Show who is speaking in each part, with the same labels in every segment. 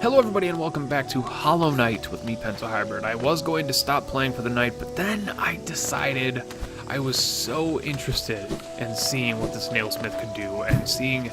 Speaker 1: Hello everybody and welcome back to Hollow Knight with me, Pencil Hybrid. I was going to stop playing for the night, but then I decided I was so interested in seeing what this nailsmith could do and seeing...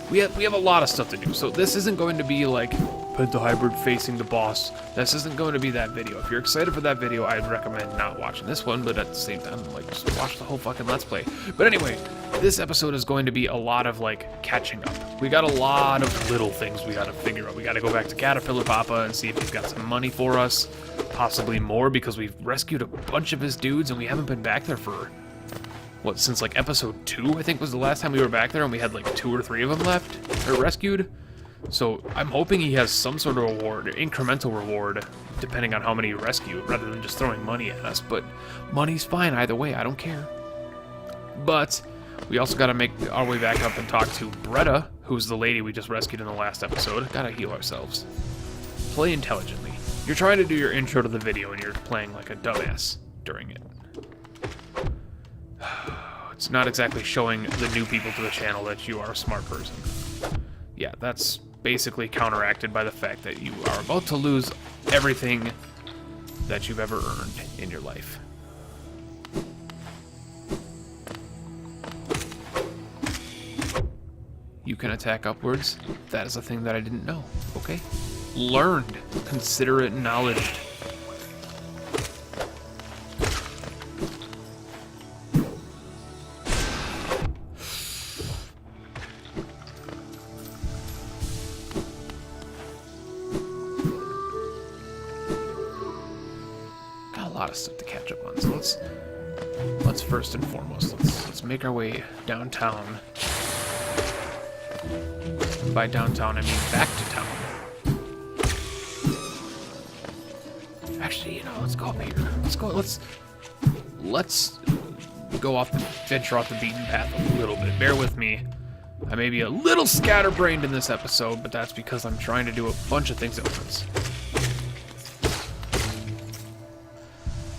Speaker 1: We have a lot of stuff to do, so this isn't going to be like Pencil Hybrid facing the boss. This isn't going to be that video. If you're excited for that video, I'd recommend not watching this one, but at the same time, like, just watch the whole fucking Let's Play. But anyway, this episode is going to be a lot of, like, catching up. We got a lot of little things we gotta figure out. We gotta go back to Caterpillar Papa and see if he's got some money for us. Possibly more, because we've rescued a bunch of his dudes and we haven't been back there for... what, since like episode 2, I think was the last time we were back there, and we had like 2 or 3 of them left, or rescued. So I'm hoping he has some sort of reward, incremental reward, depending on how many you rescue, rather than just throwing money at us. But money's fine either way, I don't care. But we also gotta make our way back up and talk to Bretta, who's the lady we just rescued in the last episode. Gotta heal ourselves. Play intelligently. You're trying to do your intro to the video and you're playing like a dumbass during it. It's not exactly showing the new people to the channel that you are a smart person. Yeah, that's basically counteracted by the fact that you are about to lose everything that you've ever earned in your life. You can attack upwards. That is a thing that I didn't know. Okay? Learned. Consider it knowledge. Stuff to catch up on. So let's first and foremost let's make our way downtown. By downtown I mean back to town. Actually, you know, let's go up here. Let's go off venture off the beaten path a little bit. Bear with me. I may be a little scatterbrained in this episode, but that's because I'm trying to do a bunch of things at once.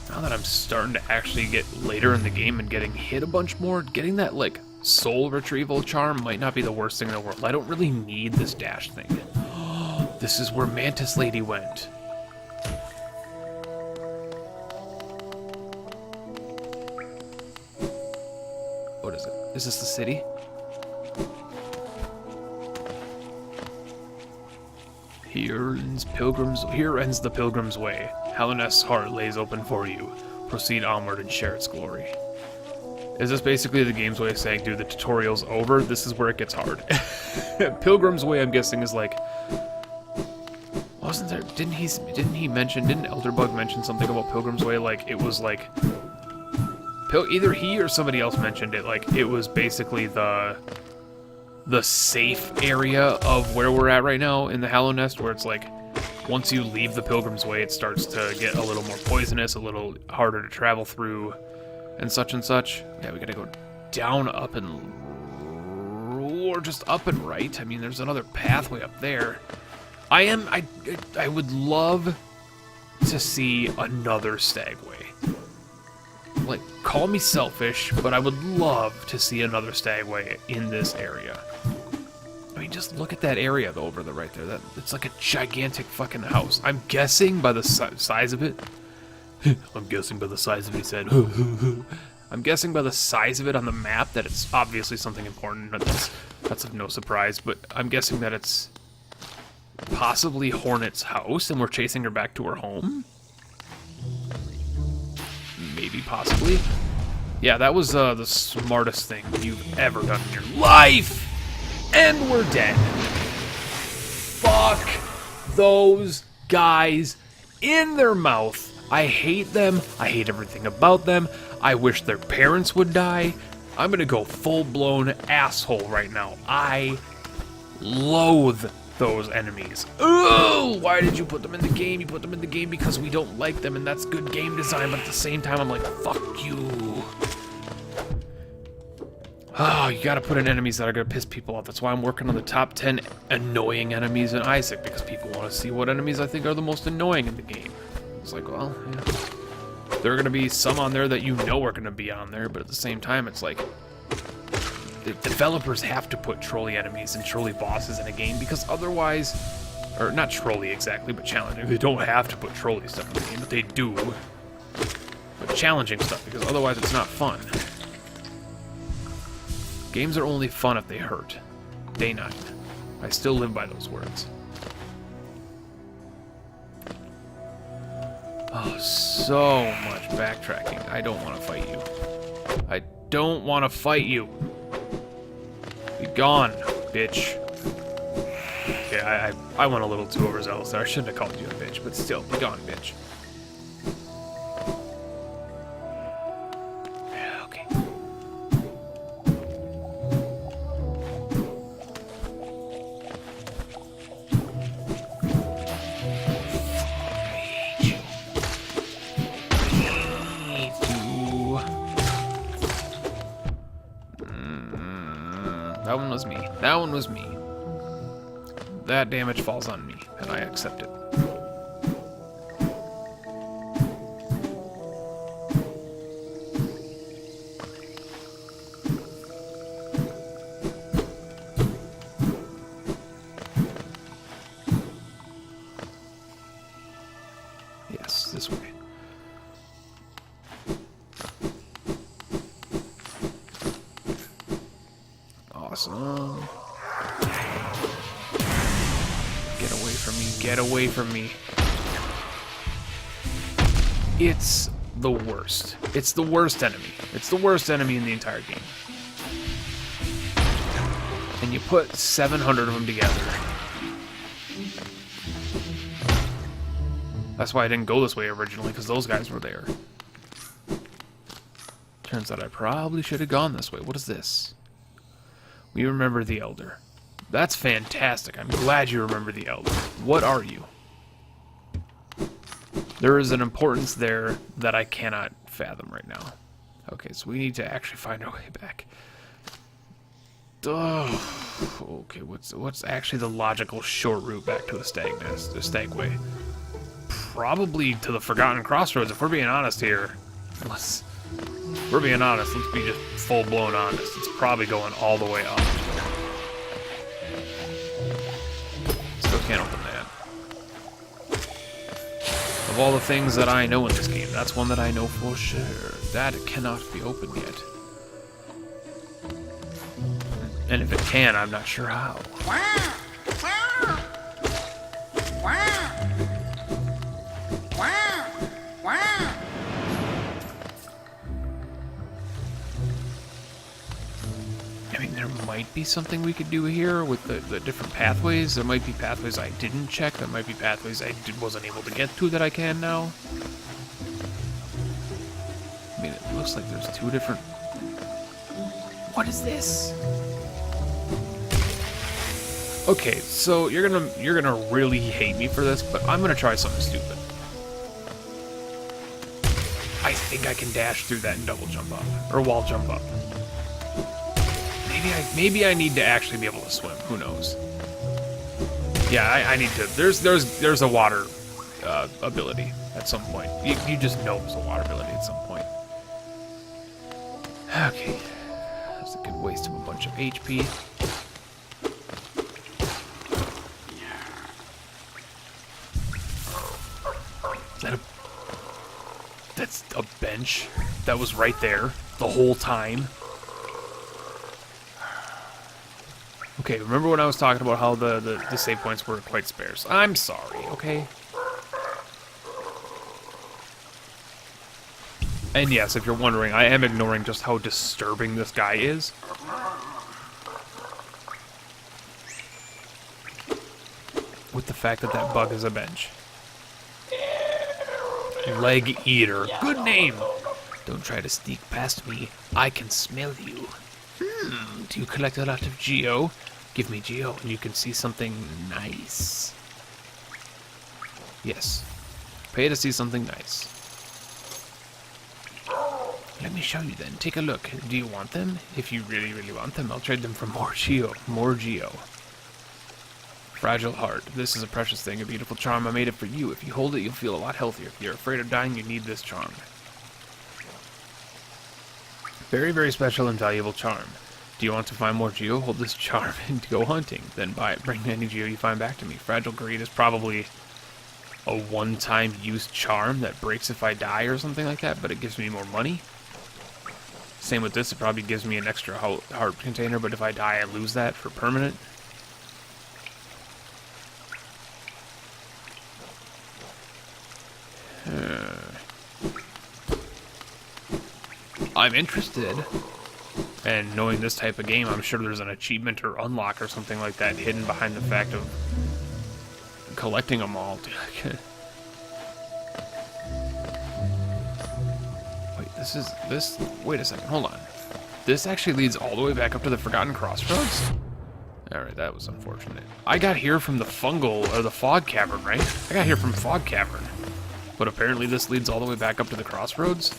Speaker 1: Now that I'm starting to actually get later in the game and getting hit a bunch more, getting that, like, soul retrieval charm might not be the worst thing in the world. I don't really need this dash thing. This is where Mantis Lady went. What is it? Is this the city? Here ends the pilgrim's way. Helleness's heart lays open for you. Proceed onward and share its glory. Is this basically the game's way of saying, dude, the tutorial's over? This is where it gets hard. Pilgrim's way, I'm guessing, is like... Wasn't there... Didn't Elderbug mention something about Pilgrim's Way? Like, it was like... Either he or somebody else mentioned it. Like, it was basically the safe area of where we're at right now in the Hallownest, where it's like... Once you leave the Pilgrim's Way, it starts to get a little more poisonous, a little harder to travel through, and such and such. Yeah, we gotta go down, up, and... or just up and right. I mean, there's another pathway up there. I would love to see another Stagway. Like, call me selfish, but I would love to see another Stagway in this area. I mean, just look at that area though, over the right there. It's like a gigantic fucking house. I'm guessing by the size of it. I'm guessing by the size of it, he said. I'm guessing by the size of it on the map that it's obviously something important. That's of no surprise, but I'm guessing that it's possibly Hornet's house and we're chasing her back to her home. Maybe, possibly. Yeah, that was the smartest thing you've ever done in your life! And we're dead. Fuck those guys in their mouth. I hate them. I hate everything about them. I wish their parents would die. I'm gonna go full-blown asshole right now. I loathe those enemies. Ooh, why did you put them in the game? You put them in the game because we don't like them, and that's good game design, but at the same time, I'm like, fuck you. Oh, you gotta put in enemies that are gonna piss people off. That's why I'm working on the top 10 annoying enemies in Isaac, because people want to see what enemies I think are the most annoying in the game. It's like, well, yeah. There are gonna be some on there that you know are gonna be on there, but at the same time, it's like... the developers have to put trolley enemies and trolley bosses in a game, because otherwise Or not trolley exactly, but challenging. They don't have to put trolley stuff in the game, but they do. But challenging stuff, because otherwise it's not fun. Games are only fun if they hurt. Day 9. I still live by those words. Oh, so much backtracking. I don't want to fight you. I don't want to fight you. Be gone, bitch. Okay, I went a little too overzealous there. I shouldn't have called you a bitch, but still, be gone, bitch. Okay. That one was me. That one was me. That damage falls on me, and I accept it. Yes, this way. Awesome. Get away from me. Get away from me. It's the worst. It's the worst enemy. It's the worst enemy in the entire game. And you put 700 of them together. That's why I didn't go this way originally, because those guys were there. Turns out I probably should have gone this way. What is this? We remember the Elder. That's fantastic. I'm glad you remember the Elder. What are you? There is an importance there that I cannot fathom right now. Okay, so we need to actually find our way back. Okay, what's actually the logical short route back to a stag nest, a stagway? Probably to the Forgotten Crossroads, if we're being honest here. If we're being honest, let's be just full-blown honest. It's probably going all the way up. Still can't open that. Of all the things that I know in this game, that's one that I know for sure. That cannot be opened yet. And if it can, I'm not sure how. I mean, there might be something we could do here with the different pathways. There might be pathways I didn't check. There might be pathways I wasn't able to get to that I can now. I mean, it looks like there's two different... What is this? Okay, so you're gonna really hate me for this, but I'm gonna try something stupid. I think I can dash through that and double jump up, or wall jump up. Maybe I need to actually be able to swim. Who knows? Yeah, I need to. There's a water ability at some point. You just know there's a water ability at some point. Okay, that's a good waste of a bunch of HP. That's a bench that was right there the whole time. Okay, remember when I was talking about how the save points were quite sparse? I'm sorry, okay? And yes, if you're wondering, I am ignoring just how disturbing this guy is. With the fact that that bug is a bench. Leg Eater. Good name! Don't try to sneak past me. I can smell you. Do you collect a lot of Geo? Give me Geo and you can see something nice. Yes. Pay to see something nice. Let me show you then. Take a look. Do you want them? If you really, really want them, I'll trade them for more Geo. More Geo. Fragile heart. This is a precious thing, a beautiful charm. I made it for you. If you hold it, you'll feel a lot healthier. If you're afraid of dying, you need this charm. Very, very special and valuable charm. Do you want to find more geo? Hold this charm and go hunting. Then buy it. Bring any geo you find back to me. Fragile greed is probably a one-time use charm that breaks if I die or something like that, but it gives me more money. Same with this, it probably gives me an extra heart container, but if I die, I lose that for permanent. I'm interested, and knowing this type of game, I'm sure there's an achievement or unlock or something like that hidden behind the fact of collecting them all. Wait a second, hold on. This actually leads all the way back up to the Forgotten Crossroads? Alright, that was unfortunate. I got here from the the Fog Cavern, right? I got here from Fog Cavern. But apparently this leads all the way back up to the Crossroads?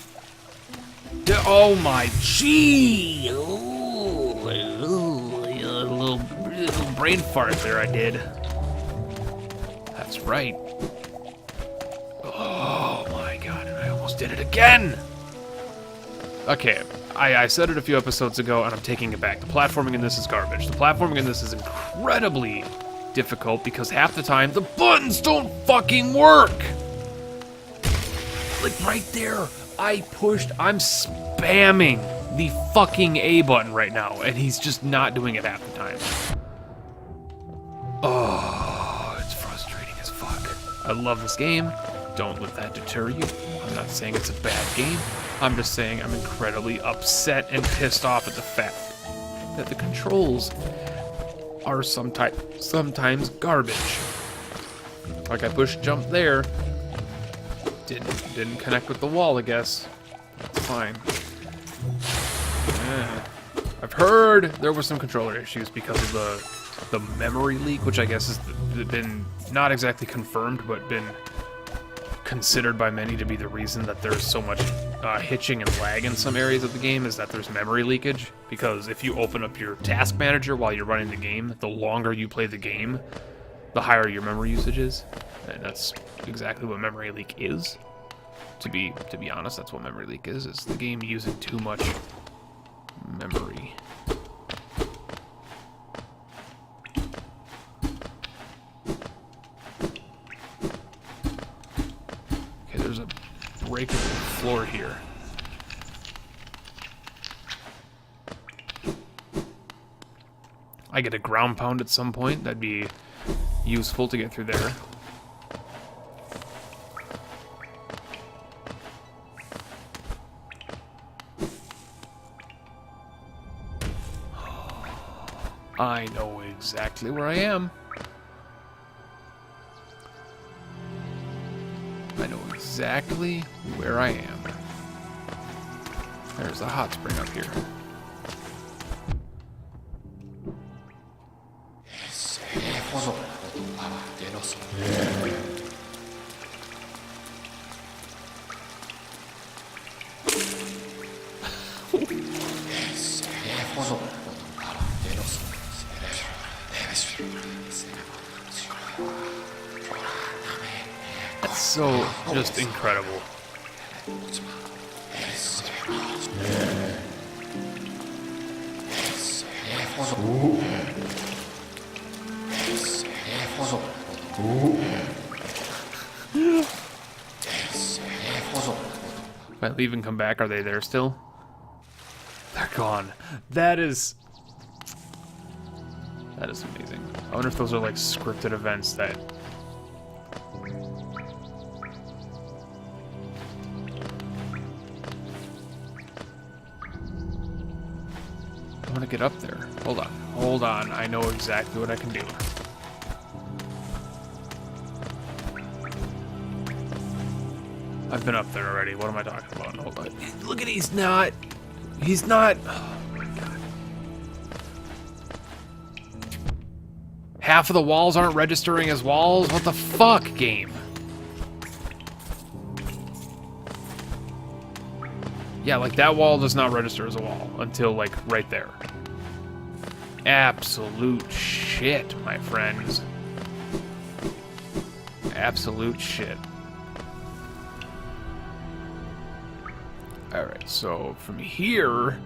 Speaker 1: Oh my gee! Ooh, a little brain fart there I did. That's right. Oh my god, and I almost did it again! Okay, I said it a few episodes ago, and I'm taking it back. The platforming in this is garbage. The platforming in this is incredibly difficult because half the time, the buttons don't fucking work! Like, right there, I'm spamming the fucking A button right now, and he's just not doing it half the time. Oh, it's frustrating as fuck. I love this game. Don't let that deter you. I'm not saying it's a bad game. I'm just saying I'm incredibly upset and pissed off at the fact that the controls are sometimes garbage. Like I pushed jump there. Didn't connect with the wall, I guess. It's fine. Yeah. I've heard there were some controller issues because of the memory leak, which I guess has been not exactly confirmed, but been considered by many to be the reason that there's so much hitching and lag in some areas of the game, is that there's memory leakage. Because if you open up your task manager while you're running the game, the longer you play the game, the higher your memory usage is. And that's exactly what memory leak is. To be honest, that's what memory leak is the game using too much memory. Okay, there's a break in the floor here. I get a ground pound at some point. That'd be useful to get through there. I know exactly where I am. I know exactly where I am. There's a hot spring up here. That's so just incredible. If I leave and come back, are they there still? They're gone. That is amazing. I wonder if those are like scripted events that... I want to get up there. Hold on. I know exactly what I can do. I've been up there already. What am I talking about? Hold on. Look at he's not. Oh my god. Half of the walls aren't registering as walls? What the fuck, game? Yeah, like that wall does not register as a wall until like right there. Absolute shit, my friends. Absolute shit. Alright, so from here...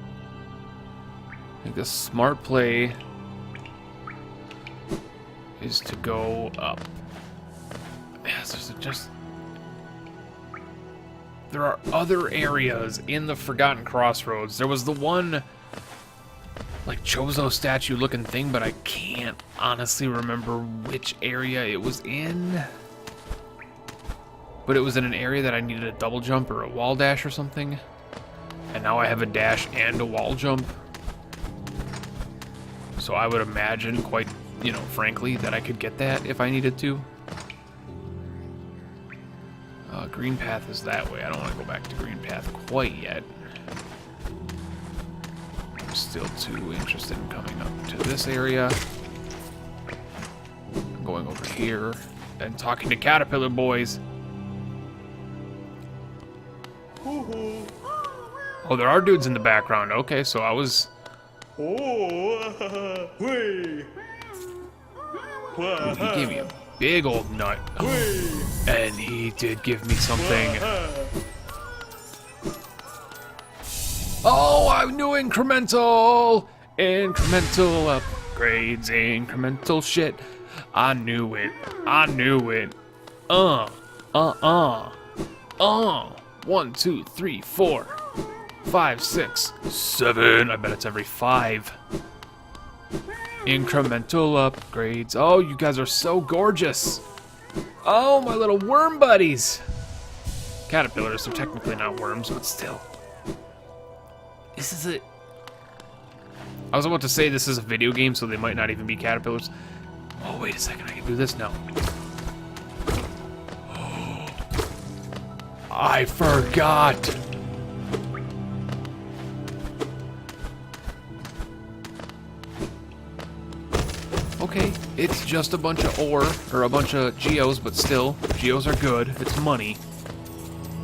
Speaker 1: I think the smart play is to go up. Yes, there are other areas in the Forgotten Crossroads. There was the one, like, Chozo statue looking thing, but I can't honestly remember which area it was in. But it was in an area that I needed a double jump or a wall dash or something. And now I have a dash and a wall jump. So I would imagine, quite, you know, frankly, that I could get that if I needed to. Green path is that way. I don't want to go back to green path quite yet. I'm still too interested in coming up to this area. I'm going over here and talking to caterpillar boys. Oh, there are dudes in the background. Okay, so I was... Ooh, he gave me a big old nut. And he did give me something. Oh, I knew incremental! Incremental upgrades, incremental shit. I knew it. I knew it. 1, 2, 3, 4, 5, 6, 7. I bet it's every 5. Incremental upgrades. Oh, you guys are so gorgeous. Oh, my little worm buddies. Caterpillars, they're technically not worms, but still. This is a... I was about to say this is a video game, so they might not even be caterpillars. Oh, wait a second, I can do this now. I forgot. Okay, it's just a bunch of ore, or a bunch of geos, but still, geos are good. It's money.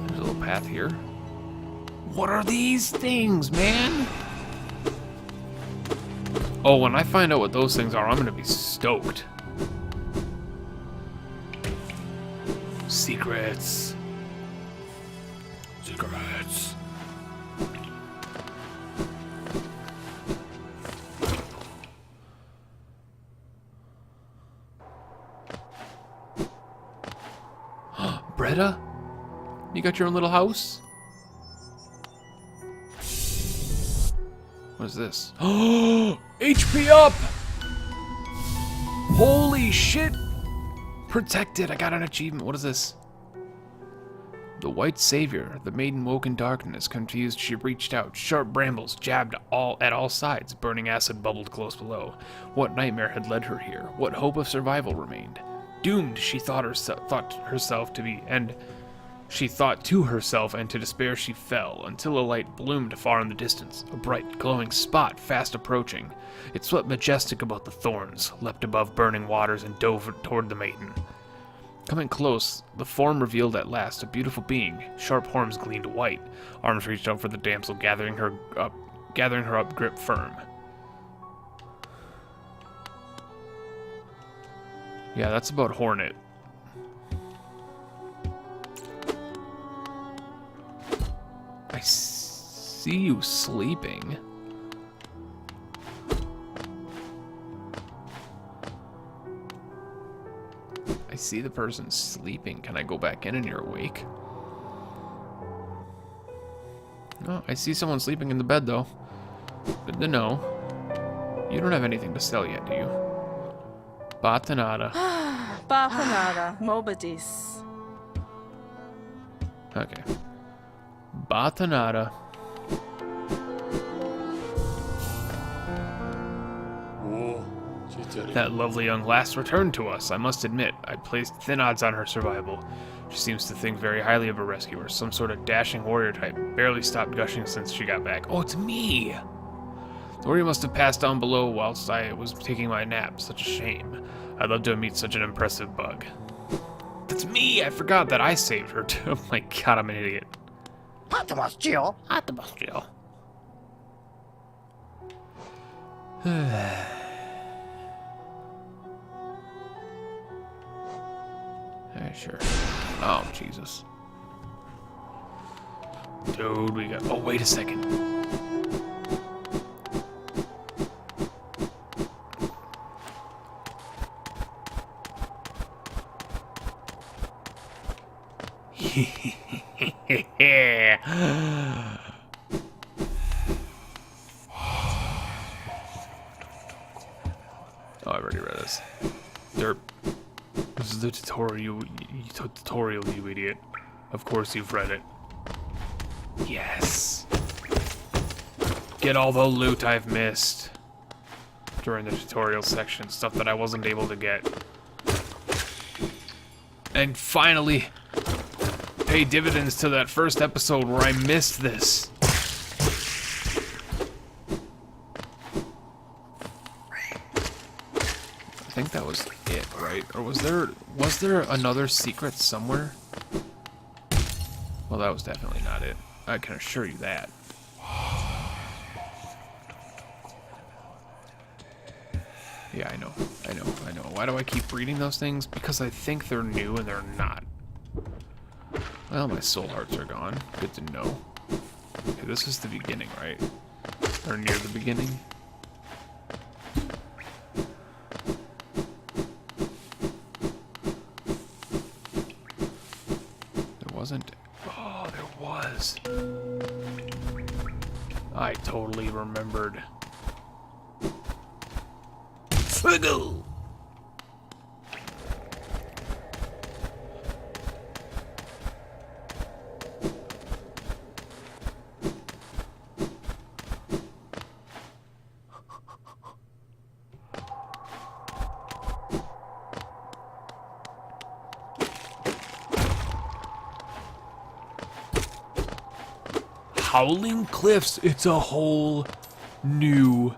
Speaker 1: There's a little path here. What are these things, man? Oh, when I find out what those things are, I'm gonna be stoked. Secrets. Secrets. Bretta? You got your own little house? What is this? Oh, HP up! Holy shit! Protected, I got an achievement. What is this? The White Savior. The maiden woke in darkness. Confused, she reached out. Sharp brambles jabbed at all sides. Burning acid bubbled close below. What nightmare had led her here? What hope of survival remained? Doomed, she thought herself to be, and she thought to herself, and to despair she fell, until a light bloomed far in the distance, a bright, glowing spot fast approaching. It swept majestic about the thorns, leapt above burning waters, and dove toward the maiden. Coming close, the form revealed at last a beautiful being. Sharp horns gleamed white. Arms reached out for the damsel, gathering her up grip firm. Yeah, that's about Hornet. I see you sleeping. I see the person sleeping. Can I go back in and you're awake? Oh, I see someone sleeping in the bed, though. Good to know. You don't have anything to sell yet, do you? Batanada.
Speaker 2: Batanada. Mobadis.
Speaker 1: Okay. Batanada. That lovely young lass returned to us. I must admit, I'd placed thin odds on her survival. She seems to think very highly of her rescuer, some sort of dashing warrior type. Barely stopped gushing since she got back. Oh, it's me! The warrior must have passed down below whilst I was taking my nap. Such a shame. I'd love to meet such an impressive bug. That's me! I forgot that I saved her too. Oh my god, I'm an idiot.
Speaker 3: Hatamas, Jill.
Speaker 1: Hatamas, Jill. Sure. Oh, Jesus. Dude, we got... Oh, wait a second. Oh, I've already read this. Derp. This is the tutorial, you idiot. Of course you've read it. Yes. Get all the loot I've missed during the tutorial section, stuff that I wasn't able to get. And finally, pay dividends to that first episode where I missed this. I think that was it, right? Or was there another secret somewhere? Well, that was definitely not it. I can assure you that. Yeah, I know. Why do I keep reading those things? Because I think they're new and they're not. Well, my soul hearts are gone. Good to know. Okay, this is the beginning, right? Or near the beginning? There wasn't... Oh, there was. I totally remembered. Figgle! Howling Cliffs, it's a whole new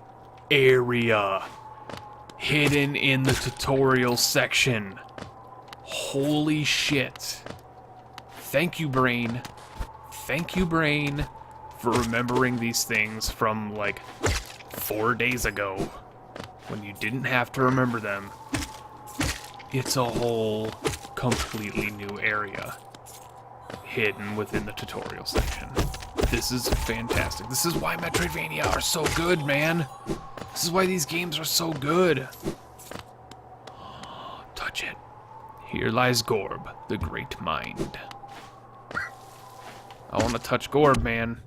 Speaker 1: area hidden in the tutorial section. Holy shit. Thank you, Brain. Thank you, Brain, for remembering these things from like 4 days ago when you didn't have to remember them. It's a whole completely new area hidden within the tutorial section. This is fantastic. This is why Metroidvania are so good, man. This is why these games are so good. Touch it. Here lies Gorb, the great mind. I want to touch Gorb, man.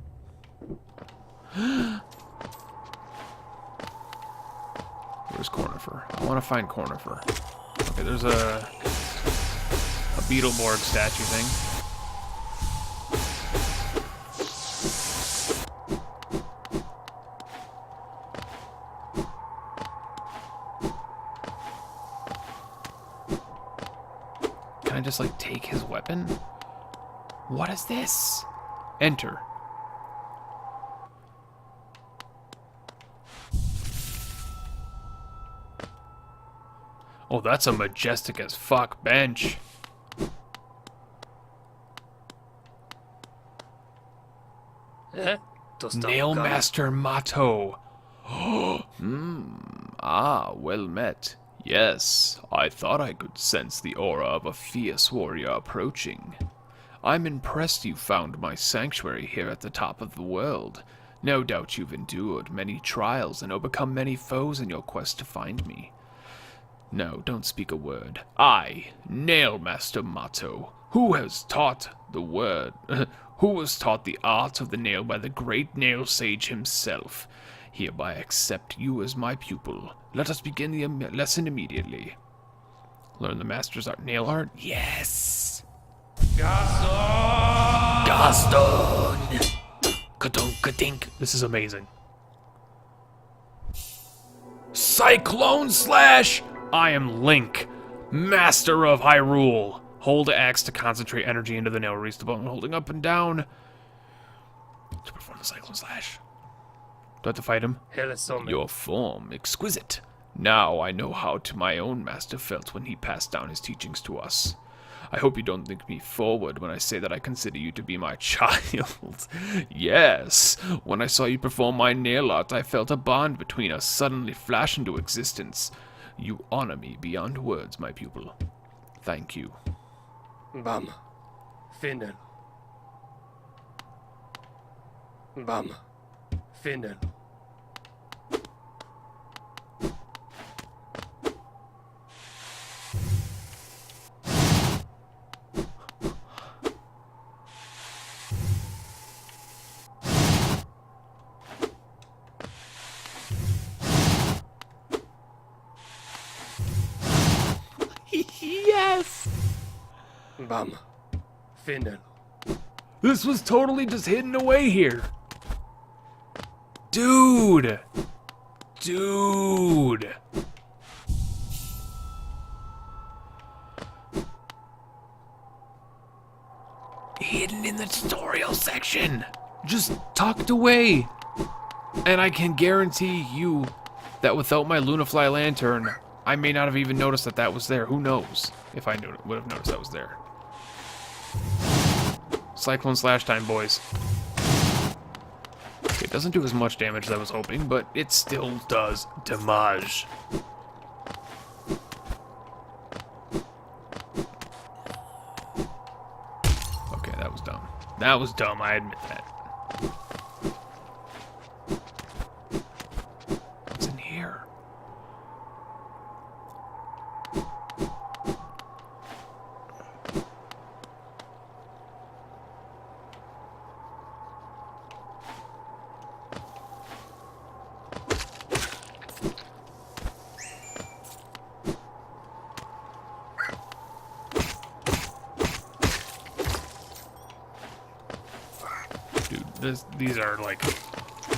Speaker 1: Where's Cornifer? I want to find Cornifer. Okay, there's a Beetleborg statue thing. Can I just, like, take his weapon? What is this? Enter. Oh, that's a majestic as fuck bench. Nailmaster Mato. Well met. Yes, I thought I could sense the aura of a fierce warrior approaching. I'm impressed you found my sanctuary here at the top of the world. No doubt you've endured many trials and overcome many foes in your quest to find me. No, don't speak a word. I, Nailmaster Mato, who was taught the art of the nail by the great nail sage himself, hereby accept you as my pupil. Let us begin the lesson immediately. Learn the master's nail art? Yes! Gaston! Ka-dunk-ka-dink. This is amazing. Cyclone Slash! I am Link, Master of Hyrule. Hold X to concentrate energy into the nail. Release the button holding up and down to perform the Cyclone Slash. Do I have to fight him? Your form, exquisite. Now I know how my own master felt when he passed down his teachings to us. I hope you don't think me forward when I say that I consider you to be my child. Yes, when I saw you perform my nail art, I felt a bond between us suddenly flash into existence. You honor me beyond words, my pupil. Thank you.
Speaker 4: Bam. Finden. Bam. Finden.
Speaker 2: Shameless.
Speaker 4: Bum. Findle.
Speaker 1: This was totally just hidden away here. Dude. Dude. Hidden in the tutorial section. Just tucked away. And I can guarantee you that without my Lunafly lantern, I may not have even noticed that that was there. Who knows if I would have noticed that was there. Cyclone slash time, boys. It doesn't do as much damage as I was hoping, but it still does damage. Okay, that was dumb. That was dumb, I admit that. What's in here?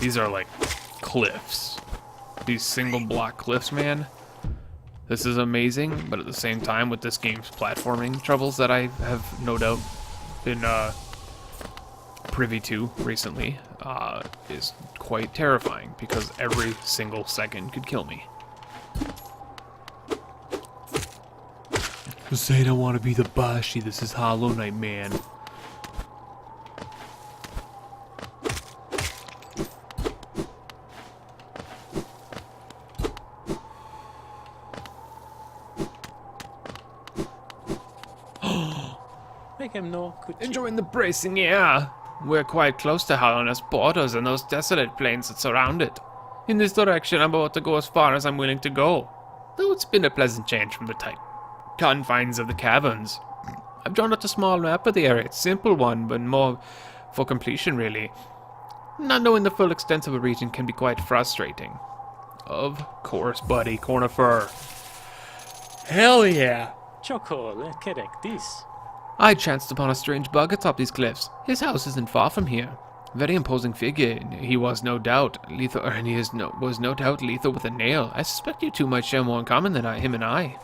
Speaker 1: These are like cliffs. These single block cliffs, man. This is amazing, but at the same time, with this game's platforming troubles that I have no doubt been privy to recently, is quite terrifying because every single second could kill me. Just say I don't want to be the Bashi. This is Hollow Knight, man.
Speaker 5: Make him know.
Speaker 1: Enjoying the bracing air. We're quite close to Hollowness borders and those desolate plains that surround it. In this direction, I'm about to go as far as I'm willing to go. Though it's been a pleasant change from the tight confines of the caverns. I've drawn out a small map of the area. It's a simple one, but more for completion, really. Not knowing the full extent of a region can be quite frustrating. Of course, buddy. Corner fur. Hell yeah.
Speaker 5: Chocolate, correct this.
Speaker 1: I chanced upon a strange bug atop these cliffs. His house isn't far from here. Very imposing figure. He was no doubt lethal, was no doubt lethal with a nail. I suspect you two might share more in common than him and I.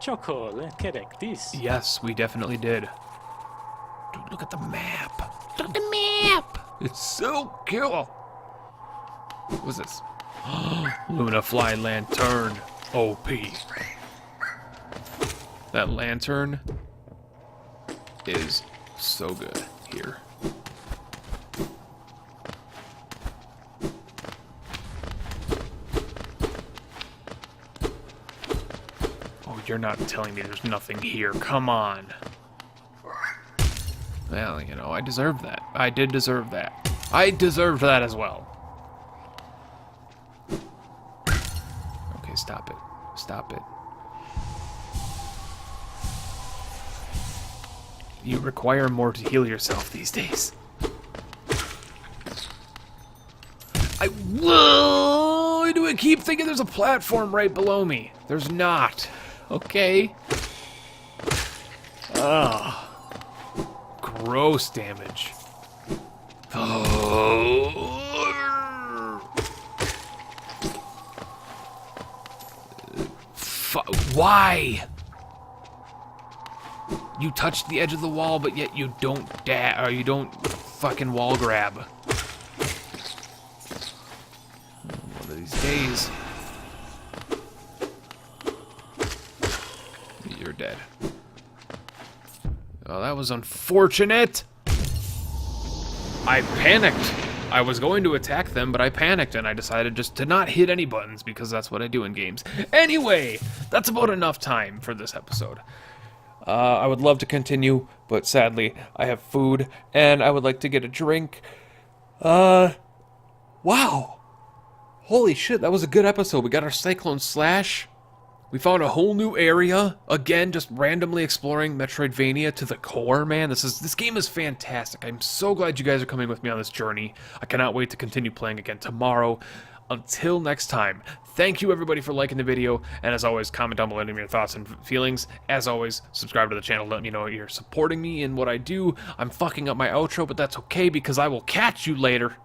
Speaker 5: Chocolate, correct this.
Speaker 1: Yes, we definitely did. Dude, look at the map. Look at the map. It's so cool. What's this? Lunafly lantern. OP. That lantern is so good here. Oh, you're not telling me there's nothing here. Come on. Well, you know, I deserved that. I did deserve that. I deserved that as well. Okay, stop it. Stop it. You require more to heal yourself these days. Why do I keep thinking there's a platform right below me? There's not. Okay. Ugh. Gross damage. Oh. Why? You touch the edge of the wall, but yet you don't you don't fucking wall grab. One of these days, you're dead. Oh, that was unfortunate. I panicked. I was going to attack them, but I panicked and I decided just to not hit any buttons because that's what I do in games. Anyway, that's about enough time for this episode. I would love to continue, but sadly, I have food, and I would like to get a drink. Wow. Holy shit, that was a good episode. We got our Cyclone Slash. We found a whole new area. Again, just randomly exploring Metroidvania to the core, man. This game is fantastic. I'm so glad you guys are coming with me on this journey. I cannot wait to continue playing again tomorrow. until next time, thank you everybody for liking the video, and as always, comment down below your thoughts and feelings. As always, subscribe to the channel, let me know you're supporting me in what I do. I'm fucking up my outro, but that's okay because I will catch you later.